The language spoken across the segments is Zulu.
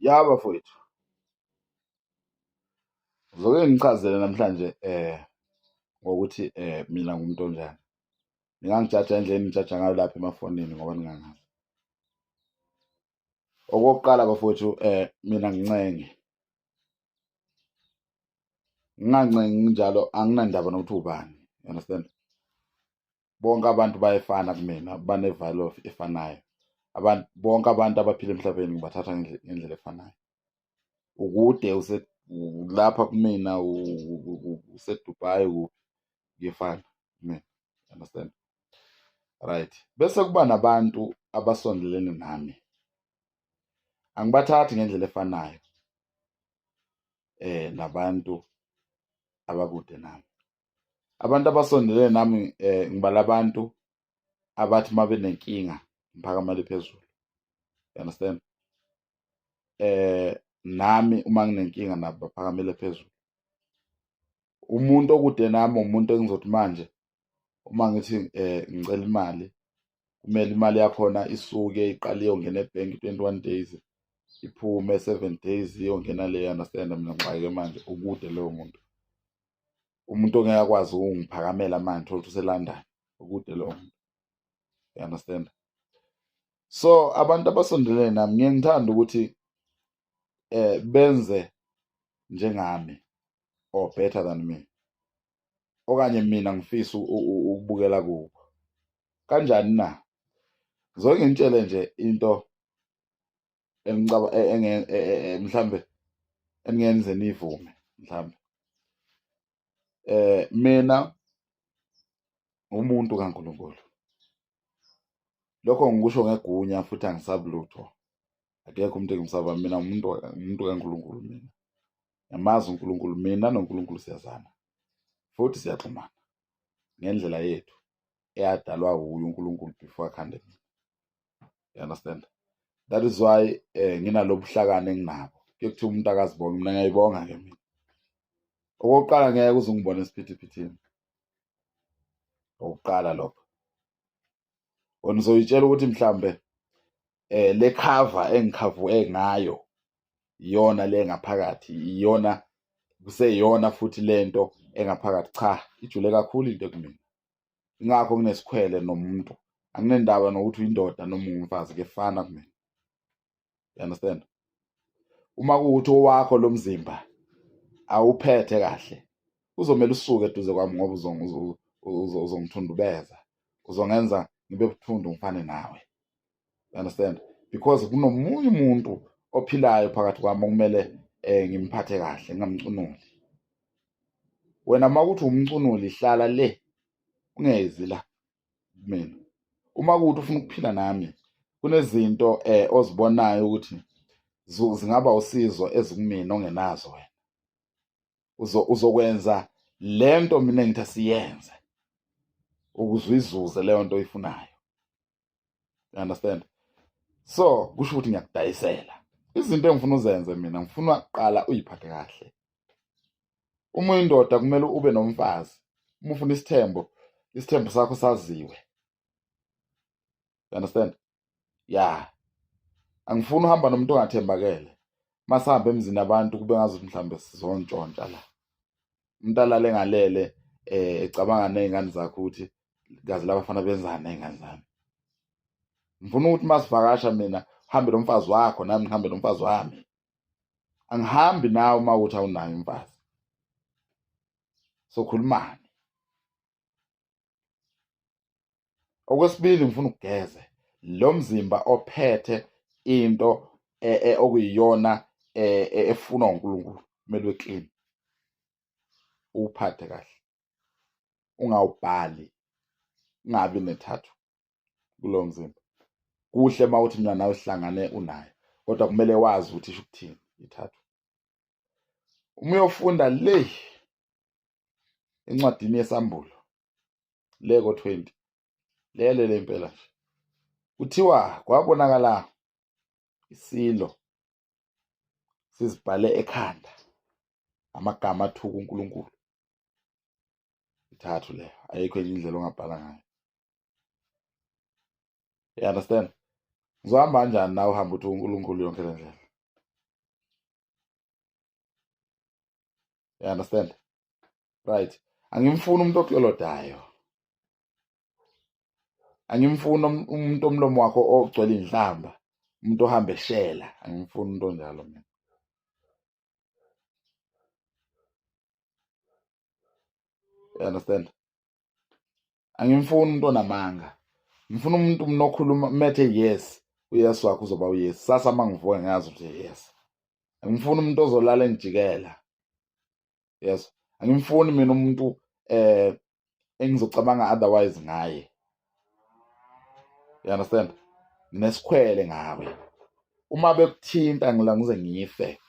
Yaba mfowethu, zoke ngichazele namhlanje ngokuthi mina ngumuntu onjani. Ningangijaja endleleni nijaja ngayo lapha emafonini ngoba ningangazi. Okokuqala bafowethu, mina ngincenge. Ngingancengi njalo, anginandaba nokuthi ubani. You understand? Bonke abantu bayefana kumina, bane-value efanayo. Bonke abantu abaphila emhlabeni ngibathatha ngendlela efanayo. Ukude lapha kumina, useDubai, kuphi, kuyefana kumina. You understand? Right. Bese kuba nabantu abasondelene nami. Angibathathi ngendlela efanayo nabantu abakude nami. Abantu abasondelene nami ngibala abantu abathi uma benenkinga ngiphakamele phezulu. You understand? Nami uma nginenkinga nabo baphakamele phezulu. Umuntu okude nami umuntu engizothi manje uma ngithi ngicela imali, kumele imali yakhona isuke iqale iyongena ebhenki 21 days, iphume 7 days iyongena le. Understand? Mina ngixakeke manje ukude loyo muntu. Umuntu ongeke akwazi ukungiphakamela manje thola ukuthi useLondon, ukude loyo muntu. You understand? So abantu abasondelene nami ngeke ngithanda ukuthi benze njengami or better than me, okanye mina ngifisa ukubukela kubo. Kanjani na? Zonke ngitshele nje into mhlambe engenze nivume mhlambe. Mina umuntu kaNkulunkulu. Lokho ngikusho ngegunya futhi angisabi lutho. Akekho umuntu engimsaba, mina umuntu kaNkulunkulu mina. Yamazi uNkulunkulu, mina noNkulunkulu siyazana. Futhi siyaxhumana ngendlela yethu eyadalwa wuye uNkulunkulu before akhande mina. You understand? That is why nginalobuhlakani enginabo. Kuye kuthiwa umuntu akazibonga, mina ngiyayibonga-ke mina. Okokuqala ngeke uze ungibone esiphithiphithini. Okokuqala lokho. Wena uzoyitshela ukuthi mhlambe le cover engikhavue ngayo iyona le ngaphakathi, iyona kuseyiyona futhi lento engaphakathi. Cha, ijule kakhulu into kumina. Ingakho nginesikhwele nomuntu. Anginendaba nokuthi uyindoda noma ungumfazi, kefana kumina. You understand? Uma kuwuthi owakho lo mzimba awuphethe kahle, uzomela usuke eduze kwami ngoba uzongithundubeza, uzongenza ngibe buthundu ngifane nawe. You understand? Because kunomunye umuntu ophilayo phakathi kwami okumele ngimphathe kahle, ngingamcunuli. Wena makuthi umcunuli, hlala le ungezi la kumina. Uma kuwuthi ufuna ukuphila nami, kunezinto ozibonayo ukuthi zingaba usizo ezikumina ongenazo wena. Uzokwenza lento mina engithi asiyenze ukuze uyizuze leyo nto oyifunayo. You understand? So kusho ukuthi ngiyakudayisela izinto engifuna uzenze mina. Ngifuna kuqala uyiphathe kahle. Uma uyindoda kumele ube nomfazi. Uma ufuna isithembo sakho saziwe. You understand? Yeah. Angifuni uhamba nomuntu ongathembakele. Masihamba emzini abantu kube ngazuthi mhlambe sizontshontsha la. Umuntu alale ngalele ecabanga nezingane zakhe ukuthi kazi labafana benzani nezingane zami. Ngifuna ukuthi masivakasha mina uhambe nomfazi wakho nami ngihambe nomfazi wami. Angihambi nawe uma uthi awunayo umfazi. Sokhulumani. Okwesibili ngifuna ukugeze lo mzimba ophethe into okuyiyona efunwa uNkulunkulu, kumele weclean. Uphathe kahle. Ungawubhali. Ungabi nethathu kulo mzimba. Kuhle mawuthi mina nawe sihlangane unayo, kodwa kumele wazi ukuthi isho ukuthini ithathu. Uma uyofunda le encwadini yesambulo le ko20 le impela nje. Kuthiwa kwabonakala isilo sizibhale ekhanda amagama athuka uNkulunkulu. Ithathu le, ayikho enye indlela ongabhala ngayo. You understand? Uzohamba kanjani nawe uhamba uthi uNkulunkulu yonke le ndlela? You understand? Right. Angimfuni umuntu oklolodayo. Angimfuni umuntu omlomo wakho ogcwele indlamba, umuntu ohamba eshela. Angimfuni umuntu onjalo mina. You understand? Angimfuni umuntu onamanga. Ngifuna umuntu mnokhuluma methe yes, uyes wakho uzoba uyes. Sasa mangivuka ngiyazi ukuthi yes. Angifuni umuntu ozolala engijikela. Yes. Angimfuni mina umuntu engizocabanga otherwise ngaye. You understand? Nesikhwele ngawe. Uma bekuthinta ngila ngize ngife.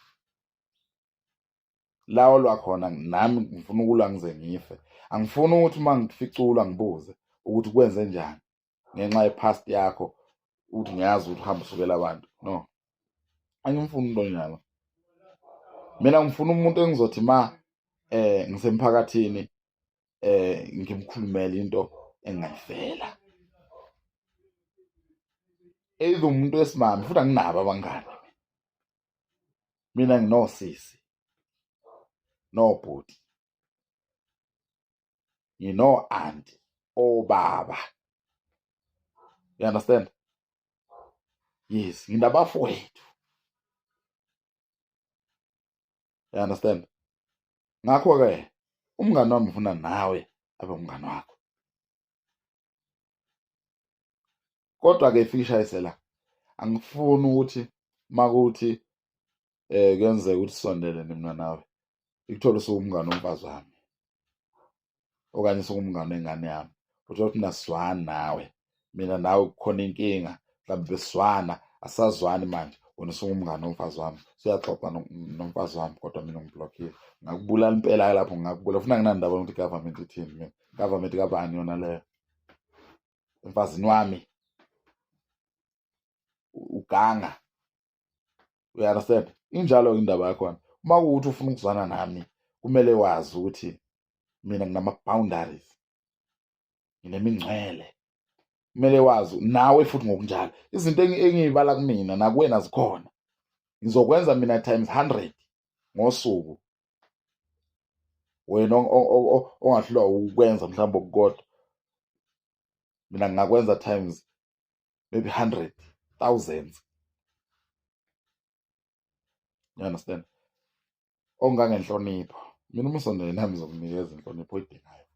Lawo lwakhona nami ngifuna ukulwa ngize ngife. Angifuni ukuthi uma ngificula ngibuze ukuthi kwenze njani ngenxa yepast yakho ukuthi ngiyazi ukuthi uhamba usukela abantu. No. Angimfuni umuntu onjalo. Mina ngifuna umuntu engizothi ngisemphakathini ngimkhulumela into engayifela. Either umuntu wesimami futhi anginabo abangani. Mina nginosisi, nobhuti, ngino-auntie, obaba. You understand? Yes, nginabafowethu. You understand? Ngakho-ke umngani wami ufuna nawe abe umngani wakho. Kodwa-ke ifisha la angifuni ukuthi makuthi kuyenzeka ukuthi sisondele mina nawe ikuthole usungumngani womfazi wami okanye usungumngani wengane yami. Uthola ukuthi nasizwani nawe, mina nawe kukhona inkinga, mhlawumbe besizwana asazwani manje, wena usungumngani womfazi wami, siyaxoxa nomfazi wami kodwa mina ngiblockile. Ngakubulala impela lapho, ngakubulala. Ufuna nginandaba ukuthi i-government ithini mina? I-government kabani yona leyo? Emfazini wami uganga. You understand? Injalo indaba yakhona. Uma kuwukuthi ufuna ukuzwana nami, kumele wazi ukuthi mina nginama-boundaries, nginemingcwele. Kumele wazi nawe futhi ngokunjalo. Izinto engiyibala kumina nakuwena zikhona. Ngizokwenza mina times 100 ngosuku. Wena ongahlulwa ukwenza mhlawumbe okukodwa, mina ngingakwenza times maybe 100, thousands. You understand? Ongangenhlonipho. Mina uma usondele nami ngizokunikeza inhlonipho oyidingayo.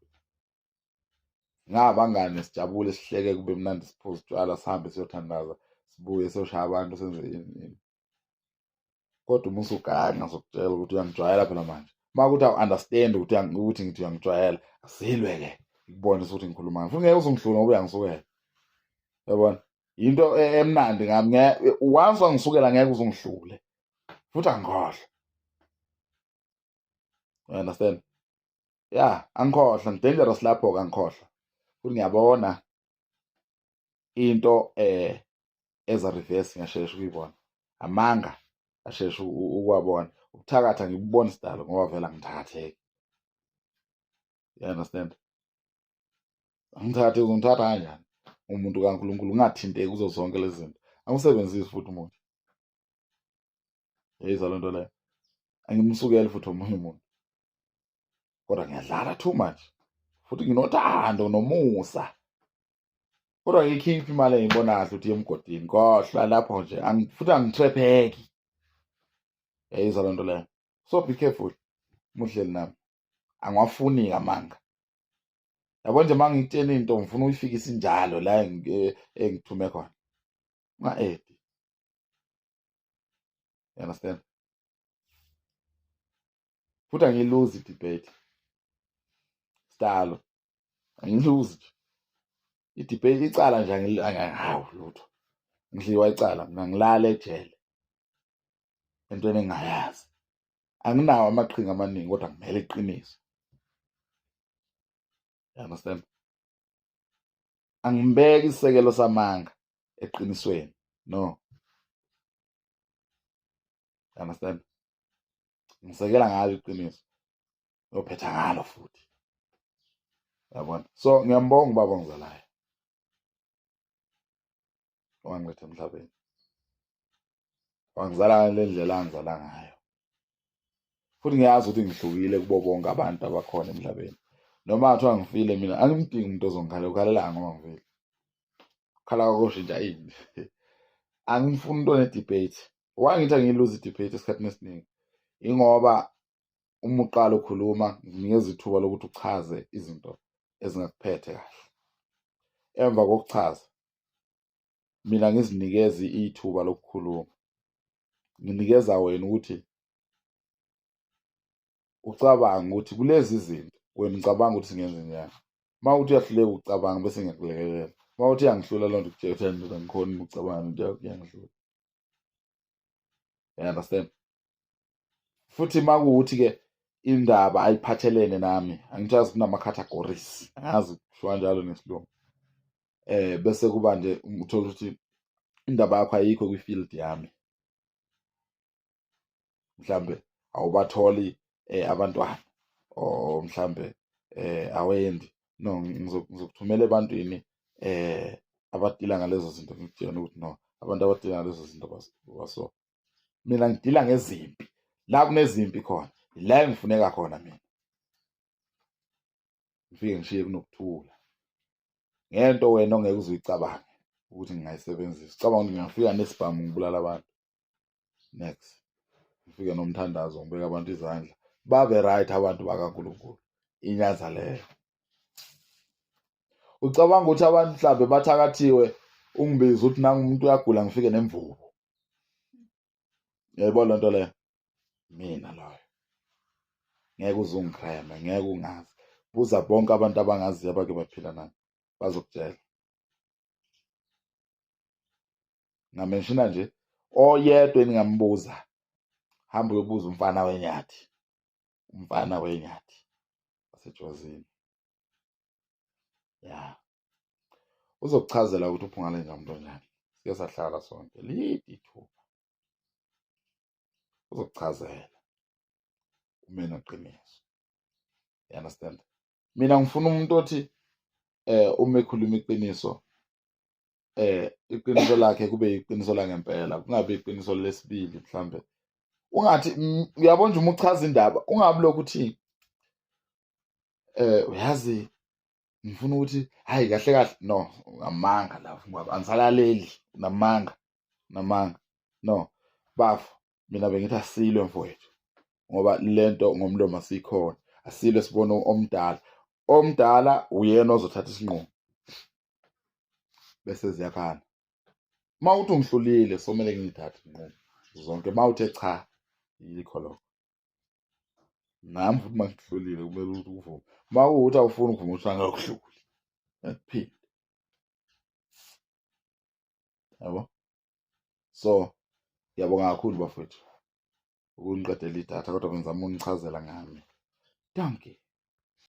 Ngabangani sijabule, sihleke, kube mnandi, siphuze utshwala, sihambe siyothandaza, sibuye siyoshaya abantu, senze ini. Kodwa uma usuganga sokutshela ukuthi uyangijwayela phela manje. Uma kuthi awu-understand ukuthi ngithi uyangijwayela, asilwe-ke ikubonisa ukuthi ngikhuluma ngani. Futhi ngeke uzongihlula ngoba uyangisukela. Yabona? Yinto emnandi ngami. Once wangisukela ngeke uzongihlule. Futhi angikhohlwa. You understand? Yeah, angikhohlwa, ngi-dangerous lapho-ke, angikhohlwa. Futhi ngiyabona into eza reverse ngiyashesha ukuyibona. Amanga ashesha ukwabona. Ubuthakatha ngibubona isidalo ngoba vele angithakatheki. You understand? Angithakatheki, uzongithatha kanjani? Umuntu kaNkulunkulu ungathinteki kuzo zonke lezi zinto. Angisebenzisi futhi umuntu. Yeyizwa lento leyo. Angimsukeli futhi omunye umuntu. Kodwa ngiyadlala too much. Futhi nginothando nomusa. Kodwa ngiyikhiphi imali engiyibonayo ukuthi emgodini. Khohlwa lapho nje. Futhi angithrepheki. Yayizwa lento leyo. So be careful muhleli nami. Angiwafuni amanga. Yabo nje mangitshela into ngifuna uyifikise njalo la engithume khona. Unga-edi. You understand? Futhi angiyiluzi i-debate. Sitalo. Angiyiluzi nje. I-debate icala nje angihawu lutho. Ngidliwa icala mina, ngilala ejele entweni engingayazi. Anginawo amaqhinga amaningi kodwa ngimele iqiniso. You understand? Angibeki isisekelo samanga eqinisweni. No. You understand? Ngisekela ngalo iqiniso. Ngiyophetha ngalo futhi. Yabona? So ngiyambonga ubaba ongizalayo. Wangiletha emhlabeni. Wangizala ngale ndlela angizala ngayo. futhi ngiyazi ukuthi ngihlukile kubo bonke abantu abakhona emhlabeni. Noma kuthiwa ngifile mina angimdingi umuntu ozongikhalela, ukhalelanga ngoba ngifile. Khala kokoshintsha ini? Angifuni into ne-debate. Wangithi angiyiluze i-debate esikhathini esiningi ingoba uma uqala ukhuluma nginikeza ithuba lokuthi uchaze izinto ezingakuphethe kahle. Emva kokuchaza mina ngizinikeze ithuba lokukhuluma, nginikeza wena ukuthi ucabange ukuthi kulezi zinto wena ucabanga ukuthi singenze njani. Uma uthi uyahluleka ukucabanga bese ngiyakulekelela. Uma uthi yangihlula loo nto kutshela ukuthi ndoda ngikhona ukucabanga kuyangihlula. You understand? Futhi uma kuwukuthi-ke indaba ayiphathelene nami, angithazi kunama-categories, angazi kushiwo kanjalo ngesilungu. Bese kuba nje uthola ukuthi indaba yakho ayikho kwi-field yami, mhlambe awubatholi abantwana or mhlambe awendi. No, ngizokuthumela ebantwini abadila ngalezo zinto, ngikutshela ukuthi no, abantu abadila ngalezo zinto baso. Mina ngidila ngezimpi, la kunezimpi khona la engifuneka khona mina. Ngifike ngishiye kunokuthula ngento wena ongeke uze uyicabange ukuthi ngingayisebenzisa. Ucabanga ukuthi ngingafika nesibhamu ngibulala abantu. Next ngifike nomthandazo ngibeka abantu izandla babe right abantu bakaNkulunkulu. Inyaza leyo. Ucabanga ukuthi abantu mhlambe bathakathiwe ungibiza ukuthi nangu umuntu uyagula ngifike nemvubu. Yayibona lento leyo? Mina loyo. Ngeke uze ungikreme, ngeke ungazi. Buza bonke abantu abangaziyo abake baphila nami bazokutshela. Ngamenshina nje oyedwa engingambuza, hamba uyobuza umfana wenyathi, umfana wenyathi wasejwazini. Ya, uzokuchazela ukuthi uPhungalenja umuntu onjani. Sike sahlala sonke lidi ithuba, uzokuchazela umena iqiniso. You understand? Mina ngifuna umuntu othi uma ekhuluma iqiniso, iqiniso lakhe kube iqiniso langempela, kungabi iqiniso lesibili mhlambe. Ungathi uyabona nje uma uchaza indaba, ungabi lokhu uthi uyazi ngifuna ukuthi hayi kahle kahle, no, ungamanga la ngoba angisalaleli, unamanga, unamanga. No, bafu mina bengithi asilwe mfowethu ngoba lento ngomlomo asikhona, asilwe sibone omdala. Omdala uyena ozothatha isinqumo bese ziyakhana. Uma uthi ungihlulile somele ngiyithathe inqumo zonke. Uma uthe cha, yikho lokho. Nami futhi uma ngikuhlulile kumele ukuthi uvume. Uma kuwukuthi awufuni ukuvuma ukuthi angikuhluli, akuphinde. Yabo? So ngiyabonga kakhulu bafowethu ukungiqedela idatha, kodwa bengizama ukunichazela ngami. Dankie.